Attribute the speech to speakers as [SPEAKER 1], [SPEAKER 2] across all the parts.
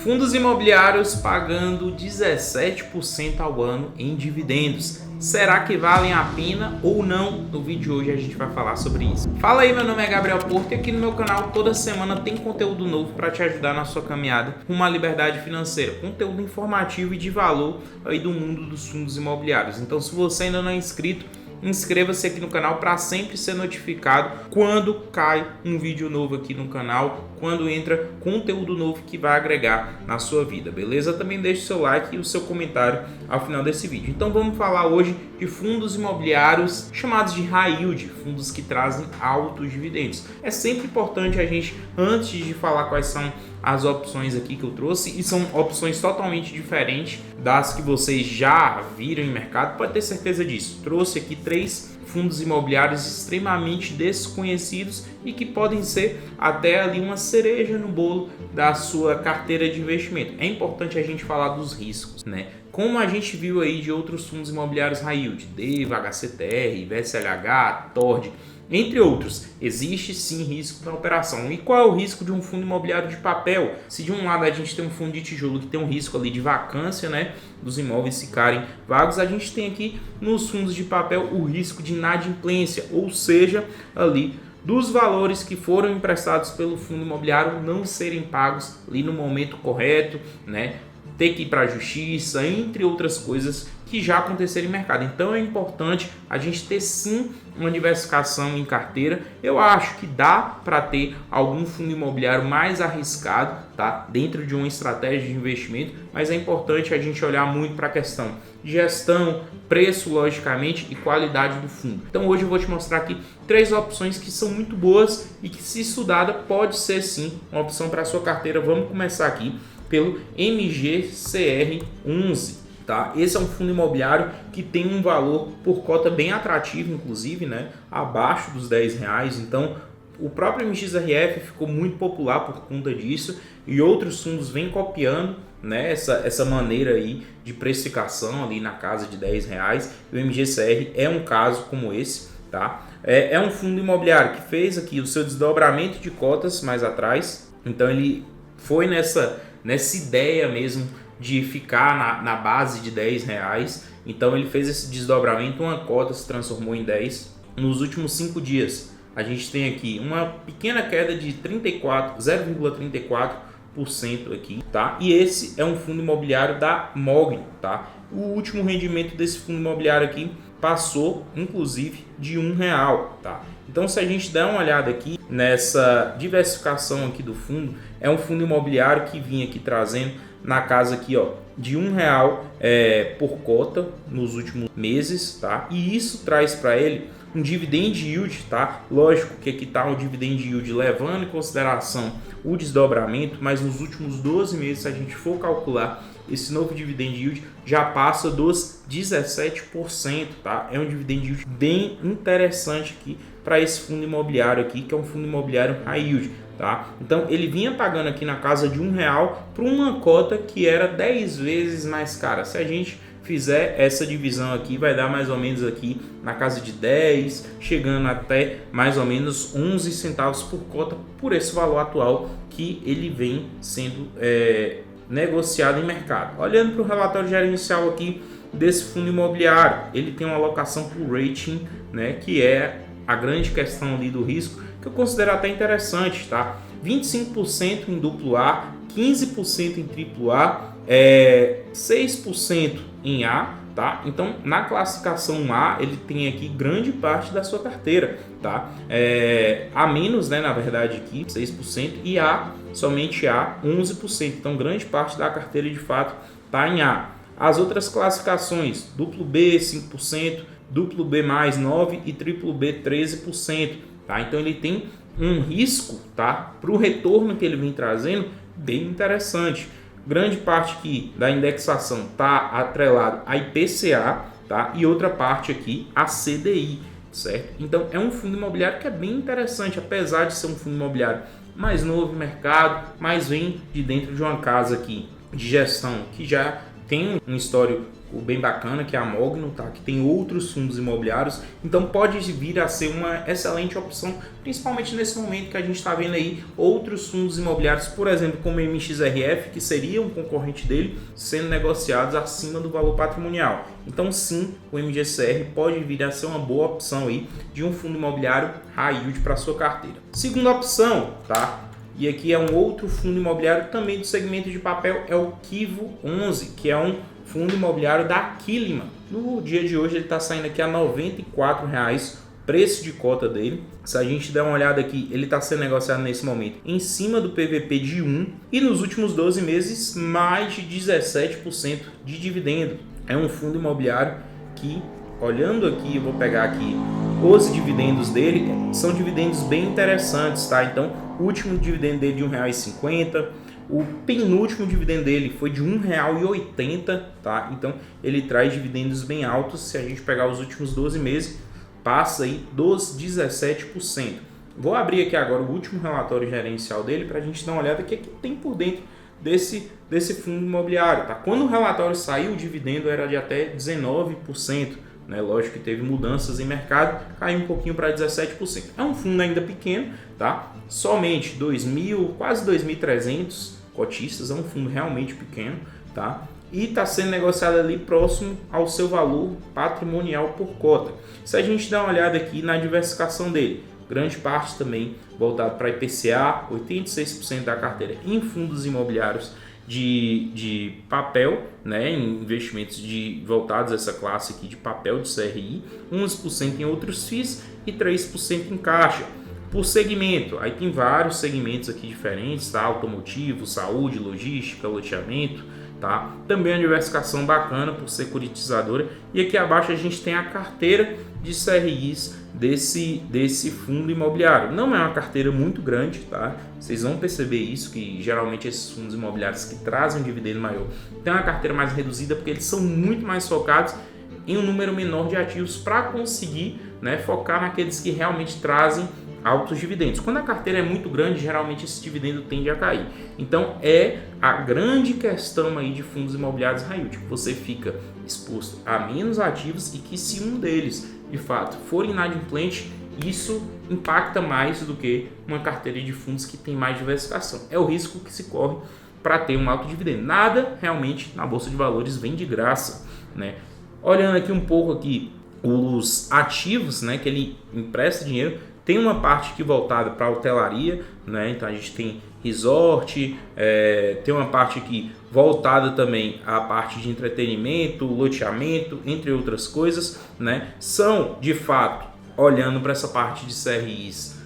[SPEAKER 1] Fundos imobiliários pagando 17% ao ano em dividendos. Será que valem a pena ou não? No vídeo de hoje a gente vai falar sobre isso. Fala aí, meu nome é Gabriel Porto e aqui no meu canal toda semana tem conteúdo novo para te ajudar na sua caminhada rumo à liberdade financeira. Conteúdo informativo e de valor aí do mundo dos fundos imobiliários. Então, se você ainda não é inscrito, inscreva-se aqui no canal para sempre ser notificado quando cai um vídeo novo aqui no canal, quando entra conteúdo novo que vai agregar na sua vida, beleza? Também deixe o seu like e o seu comentário ao final desse vídeo. Então vamos falar hoje de fundos imobiliários chamados de high yield, fundos que trazem altos dividendos. É sempre importante a gente, antes de falar quais são as opções aqui que eu trouxe, e são opções totalmente diferentes das que vocês já viram em mercado, pode ter certeza disso. Trouxe aqui 3 fundos imobiliários extremamente desconhecidos e que podem ser até ali uma cereja no bolo da sua carteira de investimento. É importante a gente falar dos riscos, né? Como a gente viu aí de outros fundos imobiliários high yield, DEVA, HCTR, VSLH, TORD, entre outros, existe sim risco na operação. E qual é o risco de um fundo imobiliário de papel? Se de um lado a gente tem um fundo de tijolo que tem um risco ali de vacância, né, dos imóveis ficarem vagos, a gente tem aqui nos fundos de papel o risco de inadimplência, ou seja, ali dos valores que foram emprestados pelo fundo imobiliário não serem pagos ali no momento correto, né? Ter que ir para a justiça, entre outras coisas que já aconteceram em mercado. Então é importante a gente ter sim uma diversificação em carteira. Eu acho que dá para ter algum fundo imobiliário mais arriscado, tá? Dentro de uma estratégia de investimento, mas é importante a gente olhar muito para a questão de gestão, preço, logicamente, e qualidade do fundo. Então hoje eu vou te mostrar aqui 3 opções que são muito boas e que, se estudada, pode ser sim uma opção para a sua carteira. Vamos começar aqui pelo MGCR11, tá? Esse é um fundo imobiliário que tem um valor por cota bem atrativo, inclusive, né? Abaixo dos R$10. Então, o próprio MXRF ficou muito popular por conta disso e outros fundos vêm copiando, né, essa maneira aí de precificação ali na casa de R$10. E o MGCR é um caso como esse, tá? É um fundo imobiliário que fez aqui o seu desdobramento de cotas mais atrás. Então, ele foi nessa ideia mesmo de ficar na base de R$10. Então ele fez esse desdobramento, uma cota se transformou em 10. Nos últimos 5 dias a gente tem aqui uma pequena queda de 0,34% aqui, tá? E esse é um fundo imobiliário da Mogno, tá? O último rendimento desse fundo imobiliário aqui passou, inclusive, de R$1, tá? Então, se a gente der uma olhada aqui nessa diversificação aqui do fundo, é um fundo imobiliário que vinha aqui trazendo na casa aqui, ó, de R$1 por cota nos últimos meses, tá? E isso traz para ele um dividend yield, tá? Lógico que aqui tá o dividend yield levando em consideração o desdobramento, mas nos últimos 12 meses, se a gente for calcular, esse novo dividend yield já passa dos 17%, tá? É um dividend yield bem interessante aqui para esse fundo imobiliário aqui, que é um fundo imobiliário high yield, tá? Então ele vinha pagando aqui na casa de R$1 para uma cota que era 10 vezes mais cara. Se a gente fizer essa divisão aqui, vai dar mais ou menos aqui na casa de 10, chegando até mais ou menos 11 centavos por cota, por esse valor atual que ele vem sendo negociado em mercado. Olhando para o relatório gerencial aqui desse fundo imobiliário, ele tem uma alocação por rating, né, que é a grande questão ali do risco, que eu considero até interessante, tá? 25% em AA, 15% em AAA, 6% em A, tá? Então, na classificação A, ele tem aqui grande parte da sua carteira, tá? A menos, né, na verdade aqui, 6%, e A, somente A, 11%. Então, grande parte da carteira, de fato, tá em A. As outras classificações, duplo B, 5%, duplo B mais 9% e triplo B, 13%, tá? Então, ele tem um risco, tá, para o retorno que ele vem trazendo, bem interessante. Grande parte aqui da indexação está atrelado a IPCA, tá? E outra parte aqui a CDI, certo? Então é um fundo imobiliário que é bem interessante, apesar de ser um fundo imobiliário mais novo no mercado, mas vem de dentro de uma casa aqui de gestão que já tem um histórico bem bacana, que é a Mogno, tá? Que tem outros fundos imobiliários, então pode vir a ser uma excelente opção, principalmente nesse momento que a gente está vendo aí outros fundos imobiliários, por exemplo, como o MXRF, que seria um concorrente dele, sendo negociados acima do valor patrimonial. Então sim, o MGCR pode vir a ser uma boa opção aí de um fundo imobiliário high yield para sua carteira. Segunda opção, tá? E aqui é um outro fundo imobiliário também do segmento de papel, é o Kivo 11, que é um fundo imobiliário da Killiman. No dia de hoje ele está saindo aqui a R$ 94,00, preço de cota dele. Se a gente der uma olhada aqui, ele está sendo negociado nesse momento em cima do PVP de 1 e nos últimos 12 meses mais de 17% de dividendo. É um fundo imobiliário que, olhando aqui, eu vou pegar aqui os dividendos dele, são dividendos bem interessantes, tá? Então, o último dividendo dele de R$ 1,50, o penúltimo dividendo dele foi de R$ 1,80, tá? Então, ele traz dividendos bem altos. Se a gente pegar os últimos 12 meses, passa aí dos 17%. Vou abrir aqui agora o último relatório gerencial dele para a gente dar uma olhada o que tem por dentro desse fundo imobiliário, tá? Quando o relatório saiu, o dividendo era de até 19%. Né? Lógico que teve mudanças em mercado, caiu um pouquinho para 17%. É um fundo ainda pequeno, tá? Somente 2.000, quase 2.300 cotistas, é um fundo realmente pequeno, tá? E está sendo negociado ali próximo ao seu valor patrimonial por cota. Se a gente dá uma olhada aqui na diversificação dele, grande parte também voltado para IPCA, 86% da carteira em fundos imobiliários de papel, né, em investimentos voltados a essa classe aqui de papel de CRI, 11% em outros FIIs e 3% em caixa. Por segmento, aí tem vários segmentos aqui diferentes, tá? Automotivo, saúde, logística, loteamento, tá? Também uma diversificação bacana por securitizadora. E aqui abaixo a gente tem a carteira de CRIs desse fundo imobiliário. Não é uma carteira muito grande, tá? Vocês vão perceber isso, que geralmente esses fundos imobiliários que trazem um dividendo maior têm uma carteira mais reduzida, porque eles são muito mais focados em um número menor de ativos para conseguir, né, focar naqueles que realmente trazem altos dividendos. Quando a carteira é muito grande, geralmente esse dividendo tende a cair. Então é a grande questão aí de fundos imobiliários high yield, que você fica exposto a menos ativos e que se um deles de fato for inadimplente, isso impacta mais do que uma carteira de fundos que tem mais diversificação. É o risco que se corre para ter um alto dividendo. Nada realmente na bolsa de valores vem de graça, né? Olhando aqui um pouco aqui os ativos, né, que ele empresta dinheiro, tem uma parte que voltada para a hotelaria, né? Então a gente tem resort, tem uma parte aqui voltada também à parte de entretenimento, loteamento, entre outras coisas, né? São, de fato, olhando para essa parte de CRIs,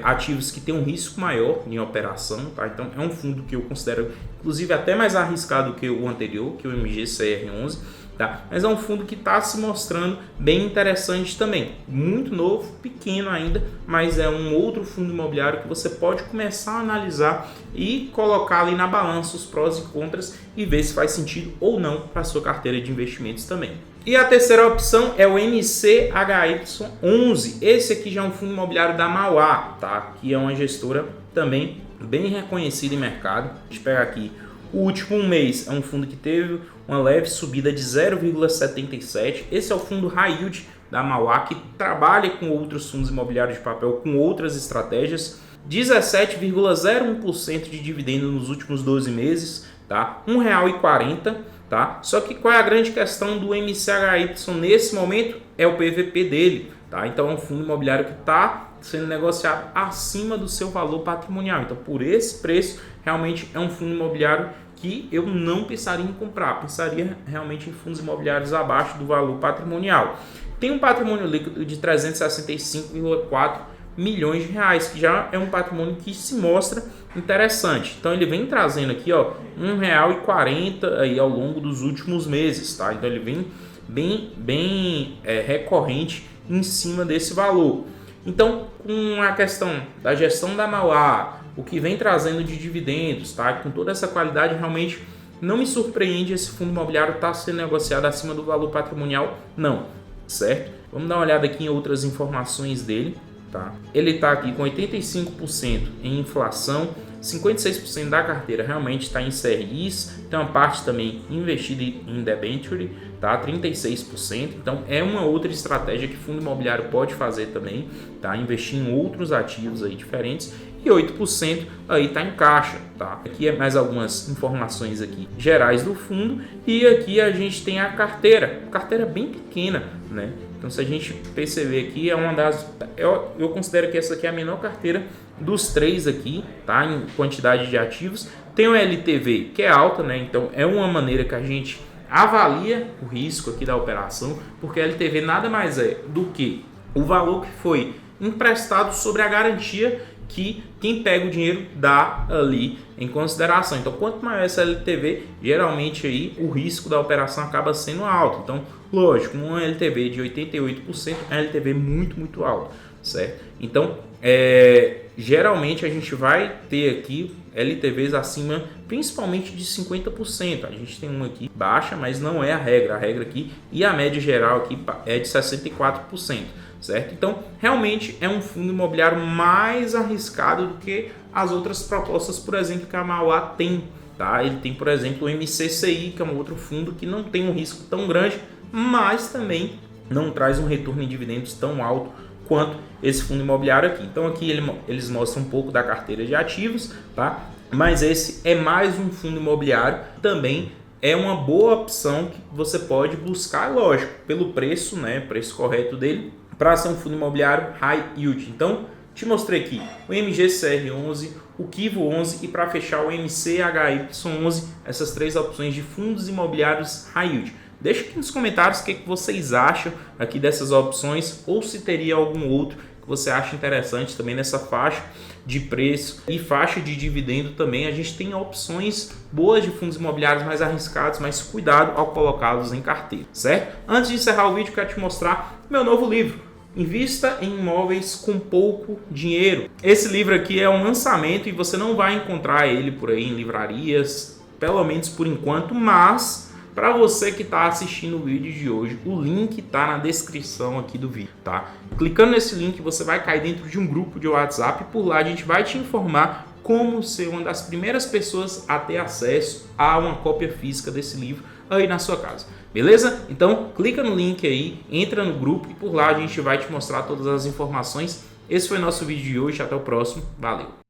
[SPEAKER 1] ativos que têm um risco maior em operação, tá? Então é um fundo que eu considero, inclusive, até mais arriscado que o anterior, que o MGCR11, tá? Mas é um fundo que está se mostrando bem interessante também, muito novo, pequeno ainda, mas é um outro fundo imobiliário que você pode começar a analisar e colocar ali na balança os prós e contras e ver se faz sentido ou não para a sua carteira de investimentos também. E a terceira opção é o MCHY11. Esse aqui já é um fundo imobiliário da Mauá, tá? Que é uma gestora também bem reconhecida em mercado. Deixa eu pegar aqui. O último mês é um fundo que teve uma leve subida de 0,77. Esse é o fundo high yield da Mauá, que trabalha com outros fundos imobiliários de papel, com outras estratégias. 17,01% de dividendo nos últimos 12 meses, tá? R$ 1,40. Tá? Só que qual é a grande questão do MCHY nesse momento? É o PVP dele. Tá? Então é um fundo imobiliário que está sendo negociado acima do seu valor patrimonial. Então por esse preço, realmente é um fundo imobiliário que eu não pensaria em comprar. Pensaria realmente em fundos imobiliários abaixo do valor patrimonial. Tem um patrimônio líquido de 365,4 milhões de reais, que já é um patrimônio que se mostra interessante. Então ele vem trazendo aqui, ó, R$ 1,40 aí ao longo dos últimos meses, tá? Então ele vem bem recorrente em cima desse valor. Então, com a questão da gestão da Mauá, o que vem trazendo de dividendos, tá? Com toda essa qualidade, realmente não me surpreende esse fundo imobiliário estar sendo negociado acima do valor patrimonial, não, certo? Vamos dar uma olhada aqui em outras informações dele. Tá? Ele está aqui com 85% em inflação, 56% da carteira realmente está em CRIs, tem uma parte também investida em debenture, tá? 36%. Então é uma outra estratégia que fundo imobiliário pode fazer também, tá? Investir em outros ativos aí diferentes. E 8% aí está em caixa, tá? Aqui é mais algumas informações aqui gerais do fundo e aqui a gente tem a carteira bem pequena, né? Então se a gente perceber aqui é uma das, eu considero que essa aqui é a menor carteira dos três aqui, tá? Em quantidade de ativos. Tem o LTV que é alta, né? Então é uma maneira que a gente avalia o risco aqui da operação, porque a LTV nada mais é do que o valor que foi emprestado sobre a garantia que quem pega o dinheiro dá ali em consideração. Então, quanto maior essa LTV, geralmente aí o risco da operação acaba sendo alto. Então, lógico, uma LTV de 88% é uma LTV muito alta, certo? Então, geralmente a gente vai ter aqui LTVs acima, principalmente de 50%. A gente tem uma aqui baixa, mas não é a regra. A regra aqui e a média geral aqui é de 64%. Certo? Então, realmente é um fundo imobiliário mais arriscado do que as outras propostas, por exemplo, que a Mauá tem. Tá? Ele tem, por exemplo, o MCCI, que é um outro fundo que não tem um risco tão grande, mas também não traz um retorno em dividendos tão alto quanto esse fundo imobiliário aqui. Então, aqui eles mostram um pouco da carteira de ativos, tá? Mas esse é mais um fundo imobiliário, também é uma boa opção que você pode buscar, lógico, pelo preço, né? Preço correto dele, para ser um fundo imobiliário high yield. Então, te mostrei aqui o MGCR11, o Kivo11 e para fechar o MCHY11, essas três opções de fundos imobiliários high yield. Deixa aqui nos comentários o que vocês acham aqui dessas opções ou se teria algum outro que você acha interessante também nessa faixa de preço e faixa de dividendo também. A gente tem opções boas de fundos imobiliários mais arriscados, mas cuidado ao colocá-los em carteira, certo? Antes de encerrar o vídeo, quero te mostrar meu novo livro, Invista em Imóveis com Pouco Dinheiro. Esse livro aqui é um lançamento e você não vai encontrar ele por aí em livrarias, pelo menos por enquanto, mas para você que está assistindo o vídeo de hoje, o link está na descrição aqui do vídeo, tá? Clicando nesse link, você vai cair dentro de um grupo de WhatsApp e por lá a gente vai te informar como ser uma das primeiras pessoas a ter acesso a uma cópia física desse livro aí na sua casa. Beleza? Então, clica no link aí, entra no grupo e por lá a gente vai te mostrar todas as informações. Esse foi nosso vídeo de hoje, até o próximo. Valeu!